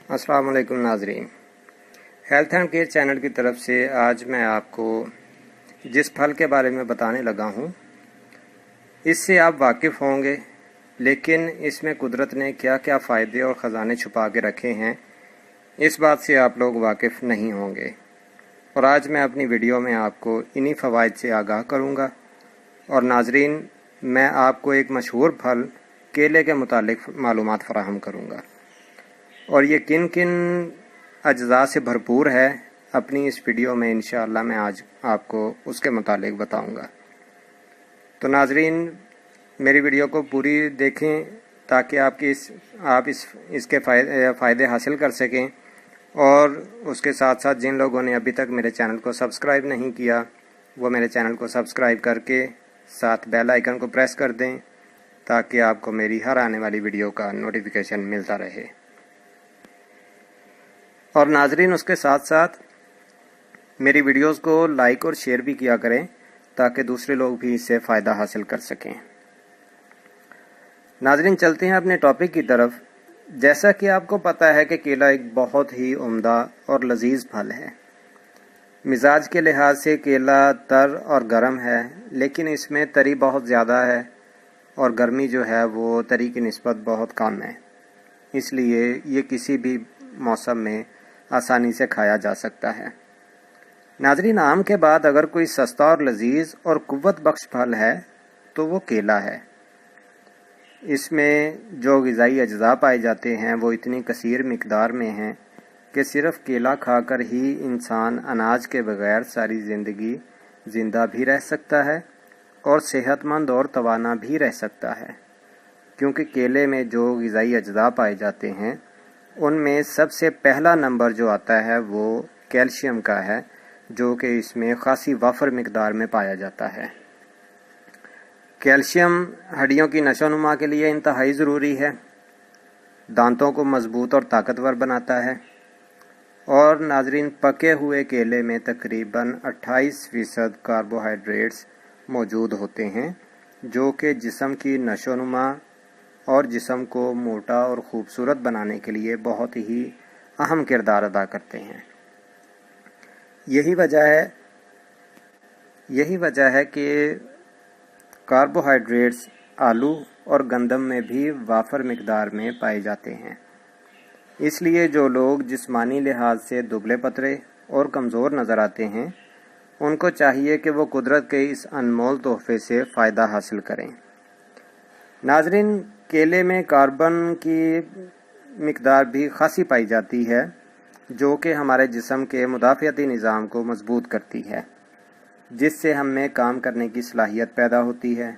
अस्सलाम वालेकुम नाजरीन, हेल्थ एंड केयर चैनल की तरफ से आज मैं आपको जिस फल के बारे में बताने लगा हूँ इससे आप वाकिफ़ होंगे, लेकिन इसमें कुदरत ने क्या क्या फ़ायदे और ख़जाने छुपा के रखे हैं इस बात से आप लोग वाकिफ़ नहीं होंगे। और आज मैं अपनी वीडियो में आपको इन्हीं फ़वाइद से आगाह करूँगा। और नाजरीन, मैं आपको एक मशहूर फल केले के मुतालिक मालूमात फ़राहम करूँगा और ये किन किन अज्जा से भरपूर है अपनी इस वीडियो में इंशाअल्लाह मैं आज आपको उसके मुतालिक बताऊंगा। तो नाजरीन, मेरी वीडियो को पूरी देखें ताकि आप इसके फ़ायदे हासिल कर सकें। और उसके साथ साथ जिन लोगों ने अभी तक मेरे चैनल को सब्सक्राइब नहीं किया वो मेरे चैनल को सब्सक्राइब करके साथ बेल आइकन को प्रेस कर दें ताकि आपको मेरी हर आने वाली वीडियो का नोटिफिकेशन मिलता रहे। और नाजरीन, उसके साथ साथ मेरी वीडियोस को लाइक और शेयर भी किया करें ताकि दूसरे लोग भी इससे फ़ायदा हासिल कर सकें। नाजरीन, चलते हैं अपने टॉपिक की तरफ। जैसा कि आपको पता है कि केला एक बहुत ही उम्दा और लजीज फल है। मिजाज के लिहाज से केला तर और गर्म है, लेकिन इसमें तरी बहुत ज़्यादा है और गर्मी जो है वो तरी की निस्बत बहुत कम है, इसलिए ये किसी भी मौसम में आसानी से खाया जा सकता है। नाजरीन, आम के बाद अगर कोई सस्ता और लजीज और कुव्वत बख्श फल है तो वो केला है। इसमें जो ग़िज़ाई अज्जा पाए जाते हैं वो इतनी कसीर मिकदार में हैं कि सिर्फ केला खाकर ही इंसान अनाज के बगैर सारी ज़िंदगी ज़िंदा भी रह सकता है और सेहतमंद और तवाना भी रह सकता है, क्योंकि केले में जो ग़िज़ाई अज्जा पाए जाते हैं उनमें सबसे पहला नंबर जो आता है वो कैल्शियम का है, जो कि इसमें ख़ासी वाफर मिकदार में पाया जाता है। कैल्शियम हड्डियों की नशोनुमा के लिए इंतहाई ज़रूरी है, दांतों को मज़बूत और ताकतवर बनाता है। और नाजरीन, पके हुए केले में तकरीबन 28% कार्बोहाइड्रेट्स मौजूद होते हैं, जो कि जिस्म की नशोनुमा और जिस्म को मोटा और ख़ूबसूरत बनाने के लिए बहुत ही अहम किरदार अदा करते हैं। यही वजह है कि कार्बोहाइड्रेट्स आलू और गंदम में भी वाफर मिकदार में पाए जाते हैं। इसलिए जो लोग जिस्मानी लिहाज से दुबले पतले और कमज़ोर नज़र आते हैं उनको चाहिए कि वो कुदरत के इस अनमोल तोहफे से फ़ायदा हासिल करें। नाजरीन, केले में कार्बन की मिकदार भी खासी पाई जाती है, जो कि हमारे जिस्म के मुदाफ़ियाती निज़ाम को मजबूत करती है, जिससे हम में काम करने की सलाहियत पैदा होती है।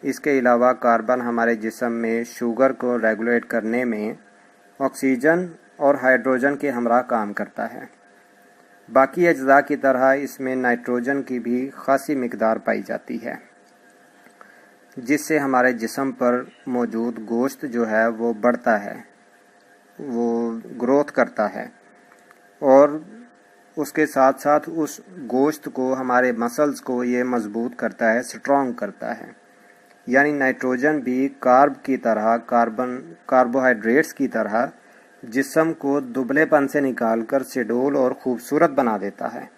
इसके अलावा कार्बन हमारे जिस्म में शुगर को रेगुलेट करने में ऑक्सीजन और हाइड्रोजन के हमरा काम करता है। बाकी अज्जा की तरह इसमें नाइट्रोजन की भी खासी मिकदार पाई जाती है, जिससे हमारे जिस्म पर मौजूद गोश्त जो है वो बढ़ता है, वो ग्रोथ करता है। और उसके साथ साथ उस गोश्त को, हमारे मसल्स को ये मजबूत करता है, स्ट्रॉन्ग करता है। यानी नाइट्रोजन भी कार्ब की तरह, कार्बोहाइड्रेट्स की तरह जिस्म को दुबलेपन से निकालकर सुडौल और ख़ूबसूरत बना देता है।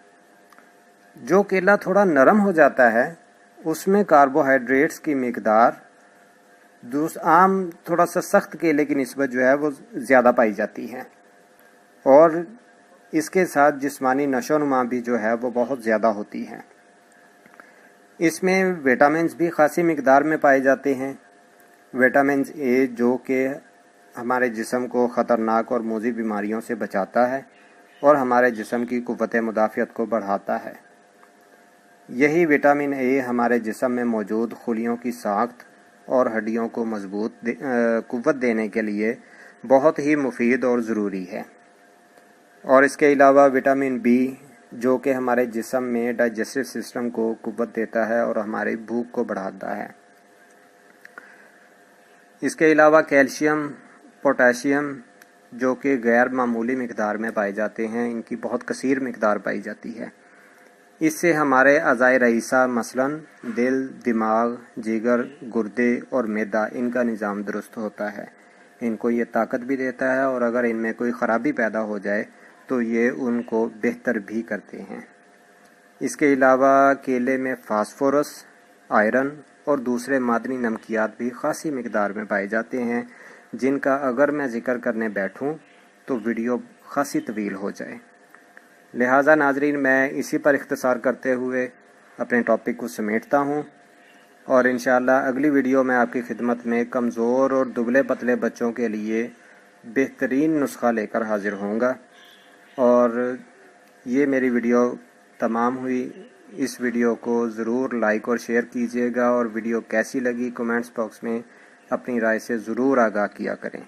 जो केला थोड़ा नरम हो जाता है उसमें कार्बोहाइड्रेट्स की मिकदार आम थोड़ा सा सख्त केले की निस्बत जो है वो ज़्यादा पाई जाती है, और इसके साथ जिस्मानी नशोनुमा भी जो है वो बहुत ज़्यादा होती है। इसमें विटामिन्स भी खासी मिकदार में पाए जाते हैं। विटामिन ए जो कि हमारे जिस्म को ख़तरनाक और मूज़ी बीमारियों से बचाता है और हमारे जिस्म की कुव्वत मुदाफ़ियत को बढ़ाता है। यही विटामिन ए हमारे जिस्म में मौजूद खुलियों की साख्त और हड्डियों को मजबूत कुव्वत देने के लिए बहुत ही मुफीद और ज़रूरी है। और इसके अलावा विटामिन बी जो कि हमारे जिस्म में डाइजेस्टिव सिस्टम को कुव्वत देता है और हमारी भूख को बढ़ाता है। इसके अलावा कैल्शियम, पोटेशियम जो कि गैर मामूली मिकदार में पाए जाते हैं, इनकी बहुत कसीर मिकदार पाई जाती है। इससे हमारे अज़ाए रईसा मसलन दिल, दिमाग, जिगर, गुर्दे और मैदा, इनका निज़ाम दुरुस्त होता है। ان کو یہ طاقت بھی دیتا ہے، اور اگر ان میں کوئی خرابی پیدا ہو جائے تو یہ ان کو بہتر بھی کرتے ہیں۔ اس کے علاوہ کیلے میں فاسفورس، آئرن اور دوسرے معدنی نمکیات بھی خاصی مقدار میں پائے جاتے ہیں، جن کا اگر میں ذکر کرنے بیٹھوں تو ویڈیو خاصی طویل ہو جائے۔ لہٰذا ناظرین، میں اسی پر اختصار کرتے ہوئے اپنے ٹاپک کو سمیٹتا ہوں، اور انشاءاللہ اگلی ویڈیو میں آپ کی خدمت میں کمزور اور دبلے پتلے بچوں کے لیے بہترین نسخہ لے کر حاضر ہوں گا۔ اور یہ میری ویڈیو تمام ہوئی۔ اس ویڈیو کو ضرور لائک اور شیئر کیجیے گا، اور ویڈیو کیسی لگی کمنٹس باکس میں اپنی رائے سے ضرور آگاہ کیا کریں۔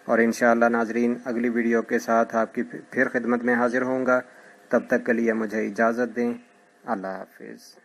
اور انشاءاللہ ناظرین، اگلی ویڈیو کے ساتھ آپ کی پھر خدمت میں حاضر ہوں گا۔ تب تک کے لیے مجھے اجازت دیں۔ اللہ حافظ۔